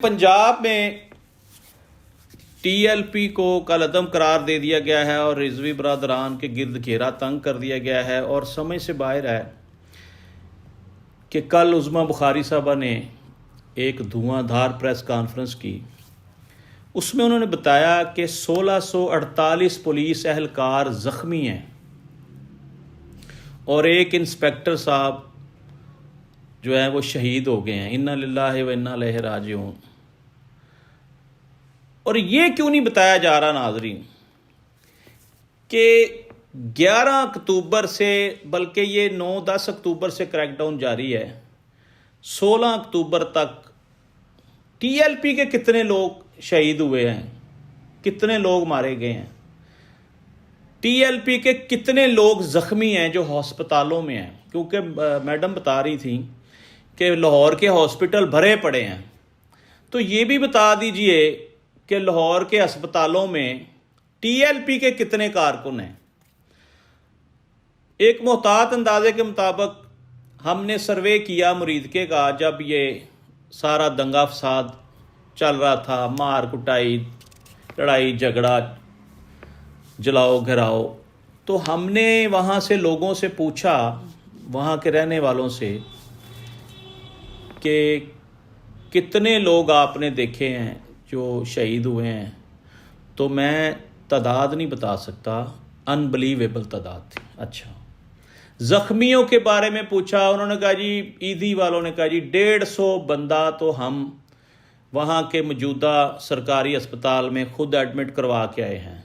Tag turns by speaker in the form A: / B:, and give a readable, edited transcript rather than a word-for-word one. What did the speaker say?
A: पंजाब में टीएलपी को कलअदम करार दे दिया गया है और रिजवी बरादरान के गिर्द घेरा तंग कर दिया गया है और समझ से बाहर है कि कल उज़्मा बुखारी साहबा ने एक धुआंधार प्रेस कॉन्फ्रेंस की। उसमें उन्होंने बताया कि 1648 पुलिस एहलकार ज़ख्मी हैं और एक इंस्पेक्टर साहब जो है वो शहीद हो गए हैं। इन्ना लिल्लाहि व इन्ना इलैहि राजिऊन। और ये क्यों नहीं बताया जा रहा नाज़रीन कि 11 अक्टूबर से, बल्कि ये 9-10 अक्टूबर से क्रैकडाउन जारी है, 16 अक्टूबर तक टीएलपी के कितने लोग शहीद हुए हैं, कितने लोग मारे गए हैं, टीएलपी के कितने लोग ज़ख्मी हैं जो हॉस्पिटलों में हैं। क्योंकि मैडम बता रही थी कि लाहौर के हॉस्पिटल भरे पड़े हैं। तो ये भी बता दीजिए कि लाहौर के अस्पतालों में टीएलपी के कितने कारकुन हैं। एक मोहतात अंदाजे के मुताबिक हमने सर्वे किया मुरीदके का, जब ये सारा दंगा फसाद चल रहा था, मार कुटाई, लड़ाई झगड़ा, जलाओ घराओ, तो हमने वहाँ से लोगों से पूछा, वहाँ के रहने वालों से, कि कितने लोग आपने देखे हैं जो शहीद हुए हैं। तो मैं तादाद नहीं बता सकता, अनबिलीवेबल तादाद थी। अच्छा, ज़ख्मियों के बारे में पूछा, उन्होंने कहा जी, ईदी वालों ने कहा जी 150 बंदा तो हम वहाँ के मौजूदा सरकारी अस्पताल में खुद एडमिट करवा के आए हैं।